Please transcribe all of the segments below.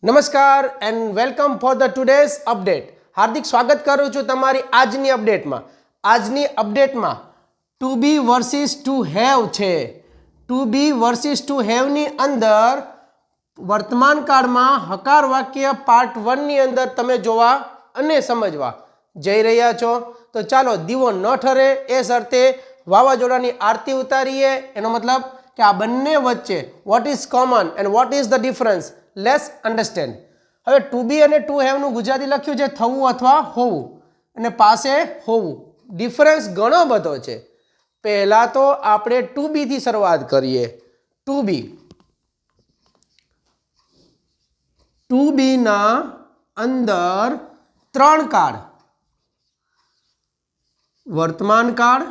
નમસ્કાર and welcome for the today's update. હાર્દિક સ્વાગત કરું છું તમારી આજની અપડેટમાં. આજની અપડેટમાં to be versus to have છે. ટુ બી વર્સિસ ટુ હેવની અંદર વર્તમાન કાળમાં હકાર વાક્ય પાર્ટ 1ની અંદર તમે જોવા અને સમજવા જઈ રહ્યા છો. તો ચાલો દીવો ન ઠરે એ શરતે વાવાઝોડાની આરતી ઉતારીએ. એનો મતલબ કે આ બંને વચ્ચે what is common and what is the difference, let's understand. હવે ટુ બી અને ટુ હેવનું ગુજરાતી લખ્યું છે થવું અથવા હોવું, અને પાસે હોવું. ડિફરન્સ ઘણો બધો છે. પહેલાં તો આપણે ટુ બીથી શરૂઆત કરીએ. ટુ બીના અંદર ત્રણ કાળ: વર્તમાન કાળ,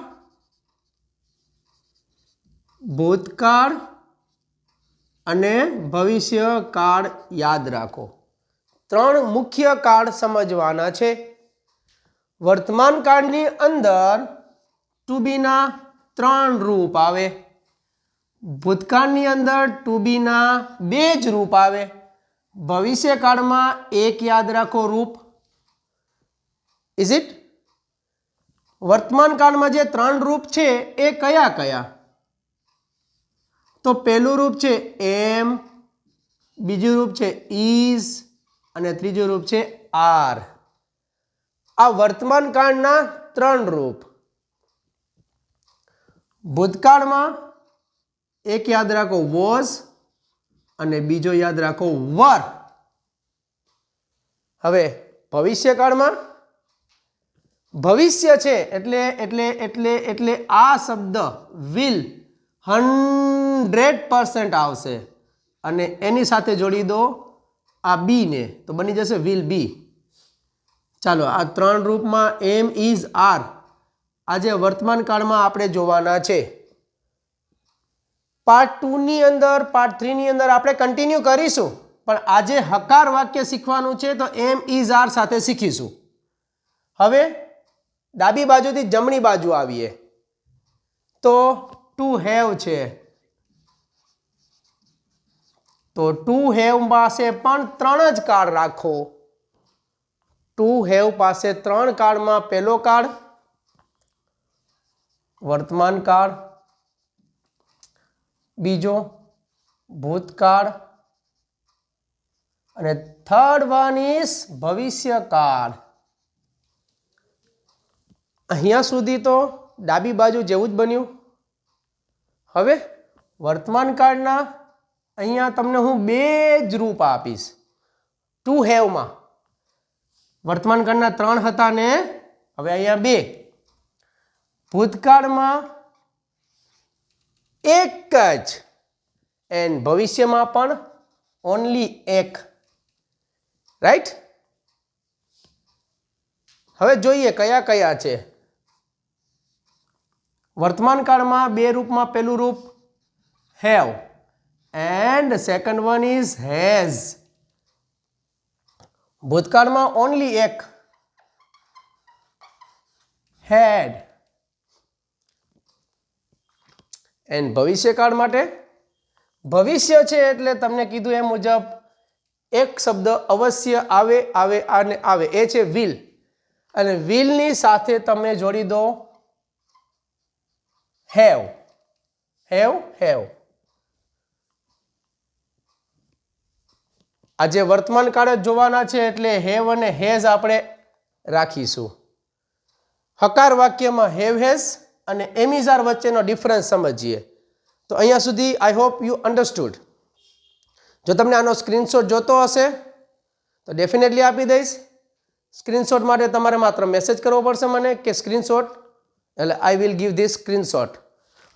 ભૂતકાળ અને ભવિષ્ય કાળ યાદ રાખો. ત્રણ મુખ્ય કાળ સમજવાના છે. વર્તમાન કાળની અંદર ટુ બીના ત્રણ રૂપ આવે. ભૂતકાળની અંદર ટુ બીના બે જ રૂપ આવે. ભવિષ્યકાળમાં એક યાદ રાખો રૂપ. Is it? વર્તમાન કાળમાં જે ત્રણ રૂપ છે એ કયા કયા? તો પહેલું રૂપ છે એમ, બીજું રૂપ છે ઇઝ અને ત્રીજું રૂપ છે આર. આ વર્તમાન કાળના ત્રણ રૂપ. ભૂતકાળમાં એક યાદ રાખો વોઝ અને બીજો યાદ રાખો વર. હવે ભવિષ્યકાળમાં ભવિષ્ય છે એટલે એટલે એટલે એટલે આ શબ્દ વિલ 100% આવશે અને એની સાથે જોડી દો આ બી ને તો બની જશે વિલ બી. ચાલો આ ત્રણ રૂપમાં એમ, ઇઝ, આર આજે વર્તમાન કાળમાં આપણે જોવાના છે. પાર્ટ 2ની અંદર, પાર્ટ 3ની અંદર આપણે કન્ટિન્યુ કરીશું, પણ આજે હકાર વાક્ય શીખવાનું છે તો એમ, ઇઝ, આર સાથે શીખીશું. હવે ડાબી બાજુથી જમણી બાજુ આવીએ તો ટુ હેવ છે. તો ટુ હેવ પાસે પણ ત્રણ જ કાળ રાખો. ટુ હેવ પાસે ત્રણ કાળમાં પહેલો કાળ વર્તમાન કાળ, બીજો ભૂતકાળ અને થર્ડ વન ઇઝ ભવિષ્યકાળ. અહીંયા સુધી તો ડાબી બાજુ જેવું જ બન્યું. હવે વર્તમાન કાળના અહીંયા તમને હું બે જ રૂપ આપીશ. ટુ હેવમાં વર્તમાન કાળના ત્રણ હતા ને હવે અહીંયા બે. ભૂતકાળમાં એક જ એન્ડ ભવિષ્યમાં પણ ઓનલી એક. રાઈટ? હવે જોઈએ કયા કયા છે. વર્તમાન કાળમાં બે રૂપમાં પહેલું રૂપ have and second one is has. ભૂતકાળમાં ઓનલી એક હેડ. એન્ડ ભવિષ્યકાળ માટે ભવિષ્ય છે એટલે તમને કીધું એ મુજબ એક શબ્દ અવશ્ય આવે આવે અને આવે, એ છે વિલ. અને વિલની સાથે તમે જોડી દો હેવ. Have have. આજે વર્તમાન કાળ જ જોવાના છે એટલે હેવ અને હેઝ આપણે રાખીશું. હકાર વાક્યમાં હેવ હેઝ અને એમિઝાર વચ્ચેનો ડિફરન્સ સમજીએ. તો અહીંયા સુધી આઈ હોપ યુ અન્ડરસ્ટુડ. જો તમને આનો સ્ક્રીનશોટ જોતો હશે તો ડેફિનેટલી આપી દઈશ. સ્ક્રીનશોટ માટે તમારે માત્ર મેસેજ કરવો પડશે મને કે સ્ક્રીનશોટ, એટલે I will give this screenshot.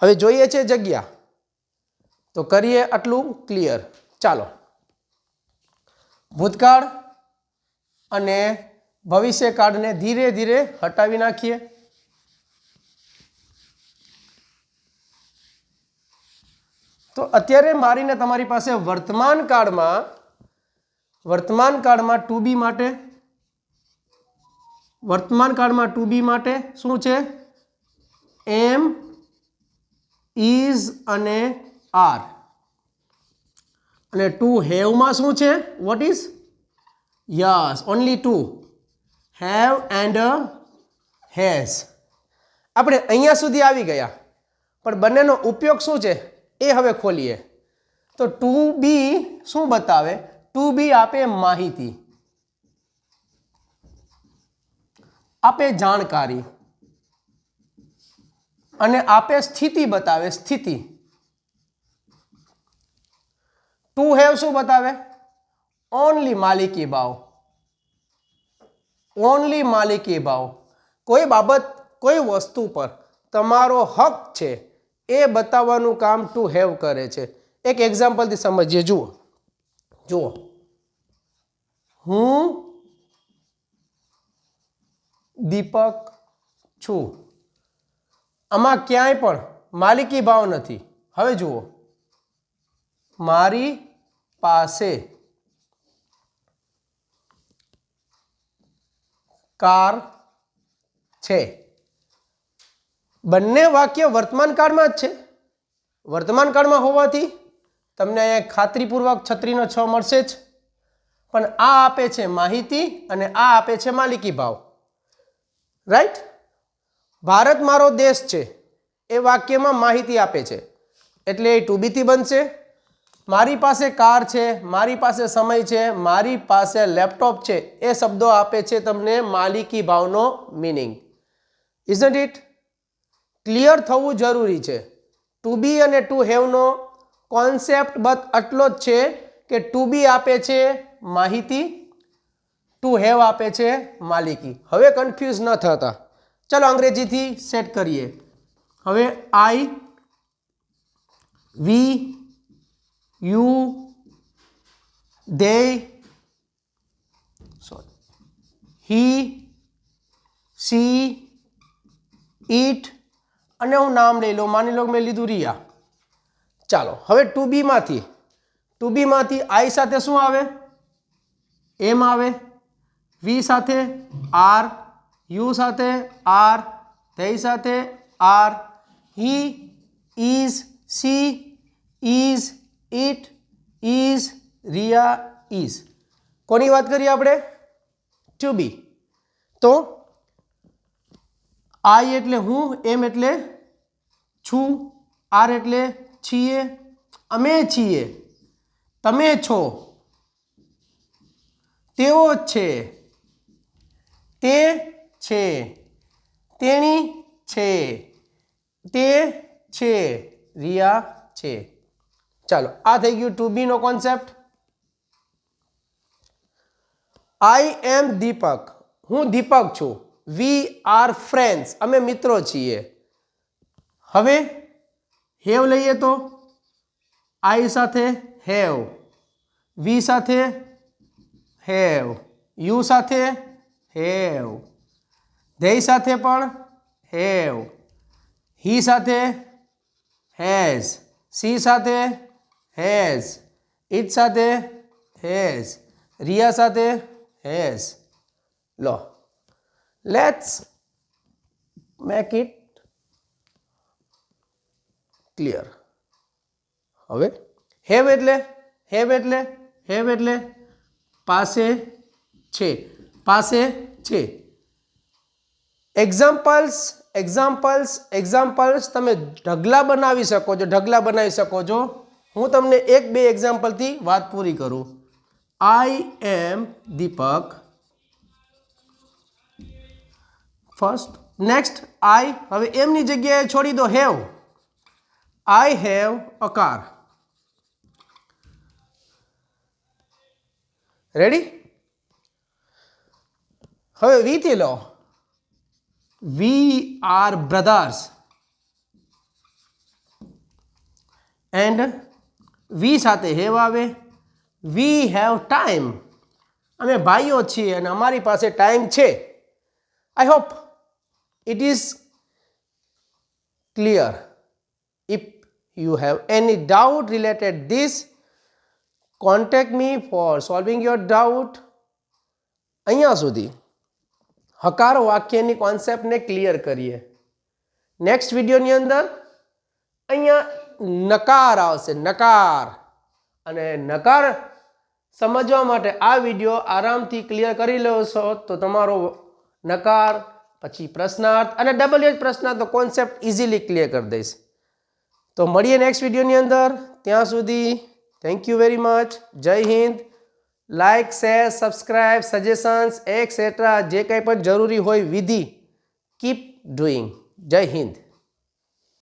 હવે જોઈએ છે જગ્યા તો કરીએ આટલું ક્લિયર. ચાલો ભૂતકાળ અને ભવિષ્યકાળને ધીરે ધીરે હટાવી નાખીએ. તો અત્યારે મારીને તમારી પાસે વર્તમાન કાળમાં ટુ બી માટે શું છે? એમ, ઇઝ અને આર. અને ટુ હેવમાં શું છે? What is? Yes, only to, have and has. આપણે અહીંયા સુધી આવી ગયા, પણ બંનેનો ઉપયોગ શું છે એ હવે ખોલીએ. તો ટુ બી શું બતાવે? ટુ બી આપે માહિતી, આપે જાણકારી, અને આપે સ્થિતિ બતાવે, સ્થિતિ. ટુ હેવ શું બતાવે? ઓનલી માલિકી ભાવ, ઓનલી માલિકી ભાવ. કોઈ બાબત, કોઈ વસ્તુ પર તમારો હક છે એ બતાવવાનું કામ ટુ હેવ કરે છે. એક એક્ઝામ્પલથી સમજીએ. જુઓ જુઓ, હું દીપક છું. આમાં ક્યાંય પણ માલિકી ભાવ નથી. હવે જુઓ, મારી પાસે કાર છે. બંને વાક્ય વર્તમાન કાળમાં જ છે. વર્તમાન કાળમાં હોવાથી તમને અહીંયા ખાતરીપૂર્વક છત્રીનો 6 મળશે જ. પણ આ આપે છે માહિતી અને આ આપે છે માલિકી ભાવ. રાઈટ? ભારત મારો દેશ છે એ વાક્યમાં માહિતી આપે છે, એટલે એ ટુ બીથી બનશે. મારી પાસે કાર છે, મારી પાસે સમય છે, મારી પાસે લેપટોપ છે, એ શબ્દો આપે છે તમને માલિકી ભાવનો મીનિંગ. Isn't it? ક્લિયર થવું જરૂરી છે. ટુ બી અને ટુ હેવનો કોન્સેપ્ટ બસ આટલો જ છે કે ટુ બી આપે છે માહિતી, ટુ હેવ આપે છે માલિકી. હવે કન્ફ્યુઝ ન થતા. ચલો અંગ્રેજીથી સેટ કરીએ. હવે I, we, you, they, sorry, he, she, it, અને હું નામ લઈ લઉં. માની લો મેં લીધું રિયા. ચાલો હવે ટુ બીમાંથી આઈ સાથે શું આવે? એમ આવે. વી સાથે આર, યુ સાથે આર, ધે સાથે are, he, is, she, is, it, is, Riya, is. કોની વાત કરીએ આપણે? To be. તો આઈ એટલે હું, એમ એટલે છું, આર એટલે છીએ, અમે છીએ, તમે છો, તેઓ છે, તે છે, તેણી છે, તે છે, રિયા છે. ચાલો આ થઈ ગયું ટુ બી નો કોન્સેપ્ટ. આઈ એમ દીપક, હું દીપક છું. વી આર ફ્રેન્ડ્સ, અમે મિત્રો છીએ. હવે હેવ લઈએ તો આઈ સાથે હેવ, વી સાથે હેવ, યુ સાથે હેવ, ધે સાથે પણ હેવ, હી સાથે હેઝ, સી સાથે હેઝ, ઇટ સાથે હેઝ, રિયા સાથે હેઝ. લો, લેટ્સ મેક ઇટ ક્લિયર. હવે હેવ એટલે પાસે છે, પાસે છે. એક્ઝામ્પલ્સ તમે ઢગલા બનાવી શકો છો. હું તમને 1-2 એક્ઝામ્પલથી વાત પૂરી કરું. આઈ એમ દીપક, ફર્સ્ટ. નેક્સ્ટ આઈ, હવે એમની જગ્યાએ છોડી દો have. I have a car. Ready? હવે વી થી લો. We are brothers and we સાથે હેવ આવે. વી હેવ ટાઈમ, અમે ભાઈઓ છીએ અને અમારી પાસે ટાઈમ છે. I hope it is clear. If you have any doubt related this, contact me for solving your doubt. અહીંયા સુધી હકાર વાક્યની કોન્સેપ્ટને ક્લિયર કરીએ. નેક્સ્ટ વિડીયોની અંદર અહીંયા નકાર આવશે, નકાર. અને નકાર સમજવા માટે આ વિડીયો આરામથી ક્લિયર કરી લો છો તો તમારો નકાર પછી પ્રશ્નાર્થ અને ડબલ પ્રશ્નાર્થનો કોન્સેપ્ટ ઇઝીલી ક્લિયર કરી દઈશ. તો મળીએ નેક્સ્ટ વિડીયોની અંદર. ત્યાં સુધી thank you very much. Jai Hind. Like, share, subscribe, suggestions etcetera જે કંઈ પણ જરૂરી હોય વિધિ કીપ ડુઈંગ. જય હિન્દ.